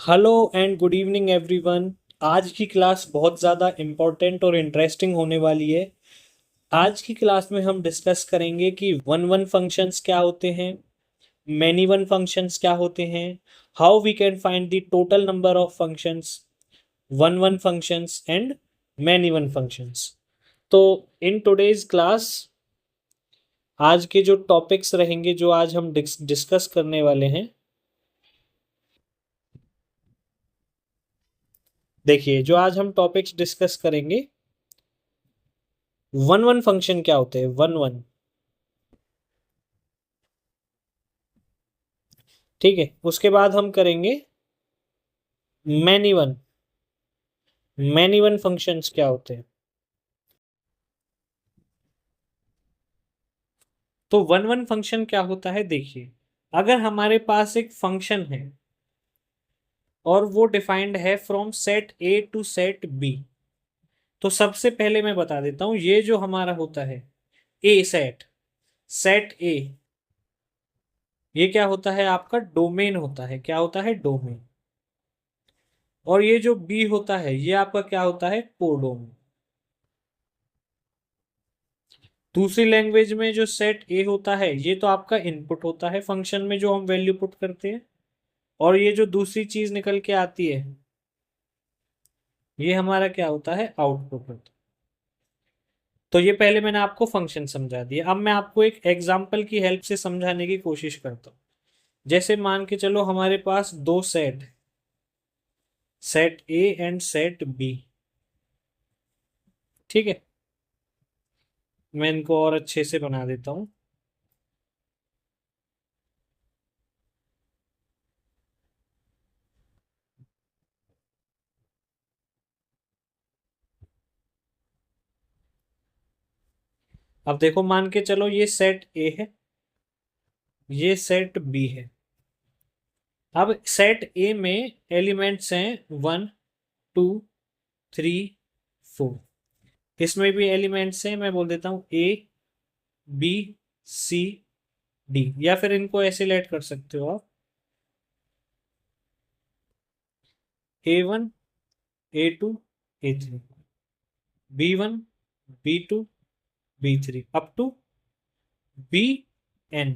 Hello and good evening everyone. आज की class बहुत ज़्यादा इम्पोर्टेंट और इंटरेस्टिंग होने वाली है। आज की क्लास में हम डिस्कस करेंगे कि वन वन फंक्शंस क्या होते हैं, मैनी वन फंक्शंस क्या होते हैं, how we can find the total number of functions, one one functions and many one functions. तो इन टुडेज क्लास आज के जो टॉपिक्स रहेंगे, जो आज हम डिस्कस करने वाले हैं, देखिए जो आज हम टॉपिक्स डिस्कस करेंगे, वन वन फंक्शन क्या होते हैं, वन वन। ठीक है, उसके बाद हम करेंगे many one. Many one functions क्या होते हैं। तो वन वन फंक्शन क्या होता है, देखिए अगर हमारे पास एक फंक्शन है और वो डिफाइंड है from set A to set B, तो सबसे पहले मैं बता देता हूं, ये जो हमारा होता है ए सेट, सेट ए, ये क्या होता है, आपका डोमेन होता है। क्या होता है, डोमेन। और ये जो बी होता है, ये आपका क्या होता है, कोडोमेन। दूसरी लैंग्वेज में जो सेट ए होता है, ये तो आपका इनपुट होता है फंक्शन में जो हम वैल्यू पुट करते हैं। और ये जो दूसरी चीज निकल के आती है, ये हमारा क्या होता है, आउटपुट होता है। तो ये पहले मैंने आपको फंक्शन समझा दिया। अब मैं आपको एक एग्जांपल की हेल्प से समझाने की कोशिश करता हूँ। जैसे मान के चलो हमारे पास दो set, set A and set B. ठीक है, मैं इनको और अच्छे से बना देता हूँ। अब देखो, मान के चलो ये सेट ए है, ये सेट बी है। अब सेट ए में एलिमेंट्स हैं 1 2 3 4। इसमें भी एलिमेंट्स हैं, मैं बोल देता हूं A B C D, या फिर इनको ऐसे लेट कर सकते हो आप, A1 A2 A3, B1 B2 B3 up to Bn।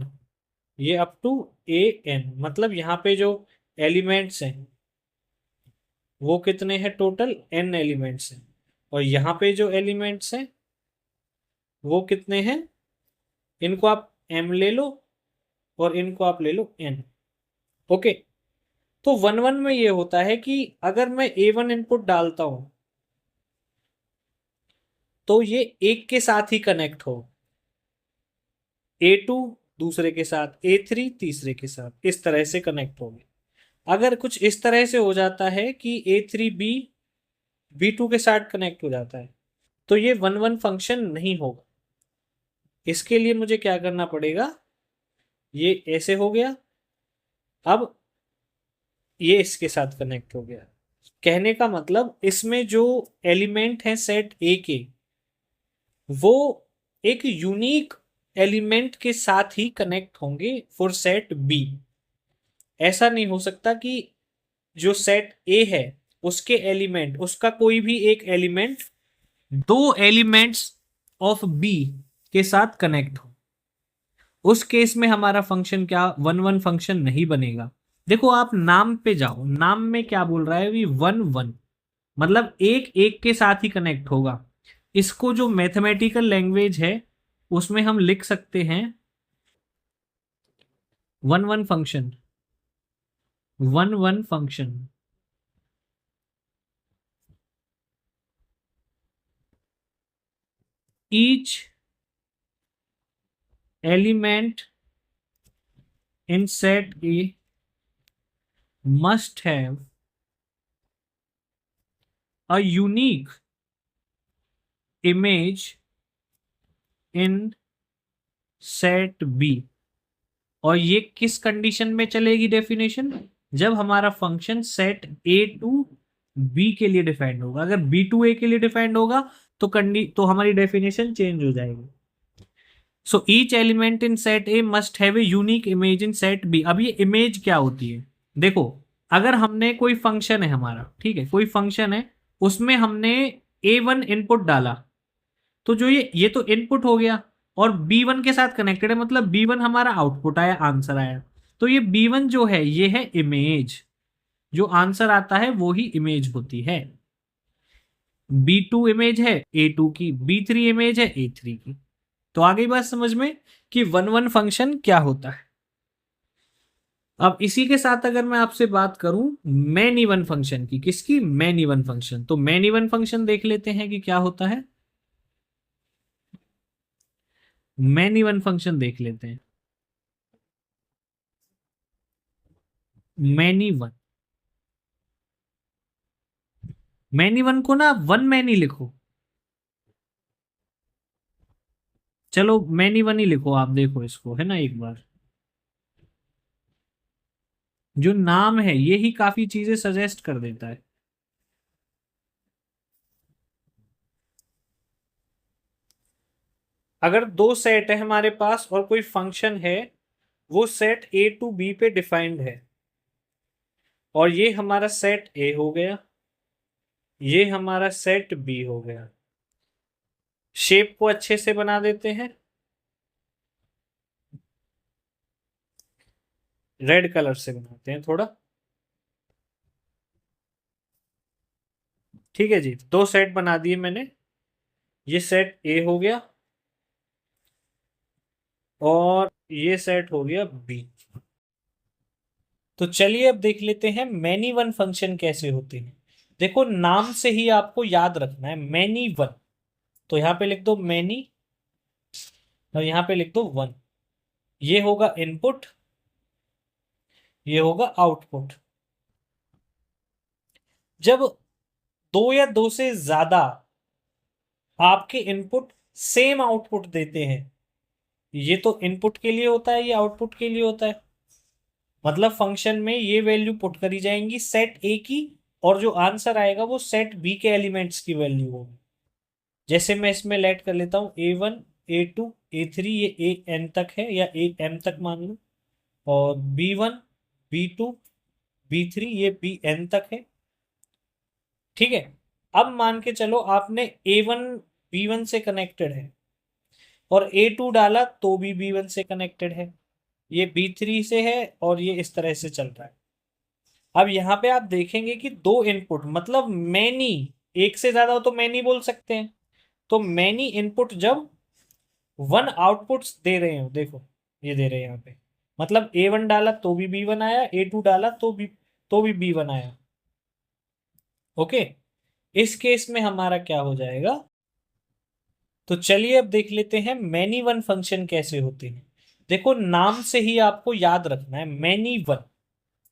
ये अप टू An, मतलब यहाँ पे जो एलिमेंट्स हैं वो कितने हैं, टोटल n एलिमेंट्स हैं। और यहाँ पे जो एलिमेंट्स हैं वो कितने हैं, इनको आप m ले लो और इनको आप ले लो n। ओके। तो वन वन में ये होता है कि अगर मैं A1 इनपुट डालता हूं तो ये एक के साथ ही कनेक्ट हो, A2 दूसरे के साथ, A3 तीसरे के साथ, इस तरह से कनेक्ट होंगे। अगर कुछ इस तरह से हो जाता है कि A3 B2 के साथ कनेक्ट हो जाता है, तो ये वन वन फंक्शन नहीं होगा। इसके लिए मुझे क्या करना पड़ेगा, ये ऐसे हो गया, अब ये इसके साथ कनेक्ट हो गया। कहने का मतलब, इसमें जो एलिमेंट है सेट ए के, वो एक यूनिक एलिमेंट के साथ ही कनेक्ट होंगे फॉर सेट बी। ऐसा नहीं हो सकता कि जो सेट ए है उसके एलिमेंट, उसका कोई भी एक एलिमेंट दो एलिमेंट्स ऑफ बी के साथ कनेक्ट हो। उस केस में हमारा फंक्शन क्या, वन वन फंक्शन नहीं बनेगा। देखो आप नाम पे जाओ, नाम में क्या बोल रहा है, भी वन वन, मतलब एक एक के साथ ही कनेक्ट होगा। इसको जो मैथमेटिकल लैंग्वेज है उसमें हम लिख सकते हैं one one function, one one function. Each element in set A must have a unique image in set B। और ये किस कंडीशन में चलेगी डेफिनेशन, जब हमारा function set A to B के लिए डिफाइंड होगा। अगर बी टू ए के लिए डिफाइंड होगा तो हमारी डेफिनेशन चेंज हो जाएगी। So each element in set A must have a unique image in set B. अब ये इमेज क्या होती है, देखो अगर हमने कोई फंक्शन है हमारा, ठीक है, कोई फंक्शन है, उसमें हमने A1 इनपुट डाला, तो जो ये तो इनपुट हो गया और B1 के साथ कनेक्टेड है, मतलब B1 हमारा आउटपुट आया, आंसर आया। तो ये B1 जो है ये है इमेज, जो आंसर आता है वो ही इमेज होती है। B2 इमेज है A2 की, B3 इमेज है A3 की। तो आ गई बात समझ में कि वन वन फंक्शन क्या होता है। अब इसी के साथ अगर मैं आपसे बात करूं मैन इवन फंक्शन की, किसकी, मैन इवन फंक्शन, तो मैन इवन फंक्शन देख लेते हैं कि क्या होता है। मैन इवन फंक्शन देख लेते हैं। मैनी वन, मैनी वन को ना वन मैनी लिखो, चलो मैनी वन ही लिखो, आप देखो इसको, है ना, एक बार जो नाम है ये ही काफी चीजें सजेस्ट कर देता है। अगर दो सेट है हमारे पास और कोई फंक्शन है, वो सेट A टू B पे डिफाइंड है, और ये हमारा सेट A हो गया, ये हमारा सेट B हो गया। शेप को अच्छे से बना देते हैं, रेड कलर से बनाते हैं थोड़ा। ठीक है जी, दो सेट बना दिए मैंने, ये सेट A हो गया और ये सेट हो गया B। तो चलिए अब देख लेते हैं मैनी वन फंक्शन कैसे होते हैं। देखो नाम से ही आपको याद रखना है मैनी वन, तो यहां पे लिख दो मैनी और यहां पे लिख दो वन। ये होगा इनपुट, ये होगा आउटपुट। जब दो या दो से ज्यादा आपके इनपुट सेम आउटपुट देते हैं, ये तो इनपुट के लिए होता है, ये आउटपुट के लिए होता है, मतलब फंक्शन में ये वैल्यू पुट करी जाएंगी सेट ए की, और जो आंसर आएगा वो सेट बी के एलिमेंट्स की वैल्यू होगी। जैसे मैं इसमें लेट कर लेता हूँ A1 A2 A3, ये A n तक है या AM तक मान लो, और B1 B2 B3 ये Bn तक है। ठीक है, अब मान के चलो आपने A1 B1 से कनेक्टेड है और A2 डाला तो भी B1 से कनेक्टेड है, ये B3 से है और ये इस तरह से चल रहा है। अब यहां पे आप देखेंगे कि दो इनपुट मतलब मैनी, एक से ज्यादा हो तो मैनी बोल सकते हैं, तो मैनी इनपुट जब वन आउटपुट्स दे रहे हो, देखो ये दे रहे हैं यहाँ पे, मतलब A1 डाला तो भी B1 आया, A2 डाला तो भी B1 आया। ओके, इस केस में हमारा क्या हो जाएगा, तो चलिए अब देख लेते हैं मैनी वन फंक्शन कैसे होते हैं। देखो नाम से ही आपको याद रखना है मैनी वन,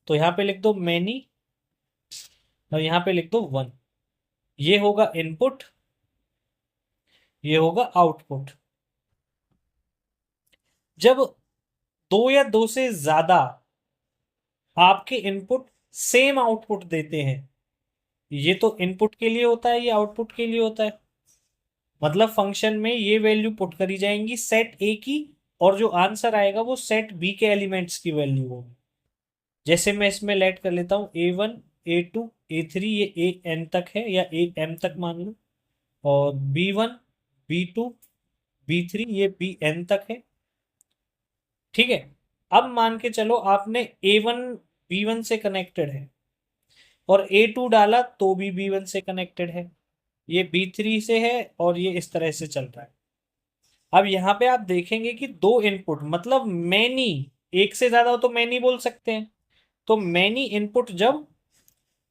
तो यहां पे लिख दो मैनी और यहां पे लिख दो वन। ये होगा इनपुट, ये होगा आउटपुट। जब दो या दो से ज्यादा आपके इनपुट सेम आउटपुट देते हैं, ये तो इनपुट के लिए होता है, ये आउटपुट के लिए होता है, मतलब फंक्शन में ये वैल्यू पुट करी जाएंगी सेट ए की, और जो आंसर आएगा वो सेट बी के एलिमेंट्स की वैल्यू होगी। जैसे मैं इसमें लेट कर लेता हूँ A1 A2 A3, ये An तक है या AM तक मान लो, और B1 B2 B3 ये Bn तक है। ठीक है, अब मान के चलो आपने A1 B1 से कनेक्टेड है और A2 डाला तो भी B1 से कनेक्टेड है, ये B3 से है और ये इस तरह से चल रहा है। अब यहां पे आप देखेंगे कि दो इनपुट मतलब मैनी, एक से ज्यादा हो तो मैनी बोल सकते हैं, तो मैनी इनपुट जब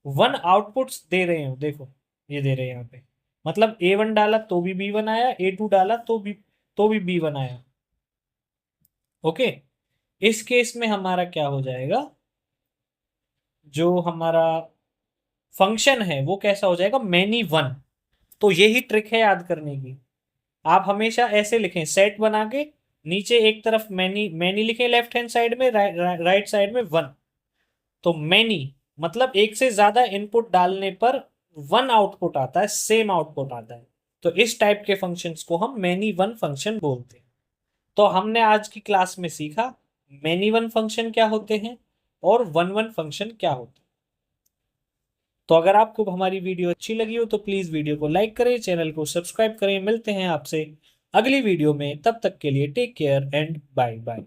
वन आउटपुट्स दे रहे हो, देखो ये दे रहे हैं यहाँ पे, मतलब A1 डाला तो भी B1 आया, A2 डाला तो भी B1 आया। ओके, इस केस में हमारा क्या हो जाएगा, जो हमारा फंक्शन है वो कैसा हो जाएगा, मैनी वन। तो यही ट्रिक है याद करने की, आप हमेशा ऐसे लिखें सेट बना के, नीचे एक तरफ मैनी मैनी लिखें लेफ्ट हैंड साइड में, राइट साइड में वन। तो मैनी मतलब एक से ज्यादा इनपुट डालने पर वन आउटपुट आता है, सेम आउटपुट आता है, तो इस टाइप के फंक्शंस को हम मैनी वन फंक्शन बोलते हैं। तो हमने आज की क्लास में सीखा मैनी वन फंक्शन क्या होते हैं और वन वन फंक्शन क्या होते हैं। तो अगर आपको हमारी वीडियो अच्छी लगी हो तो प्लीज वीडियो को लाइक करें, चैनल को सब्सक्राइब करें। मिलते हैं आपसे अगली वीडियो में, तब तक के लिए take care and bye bye.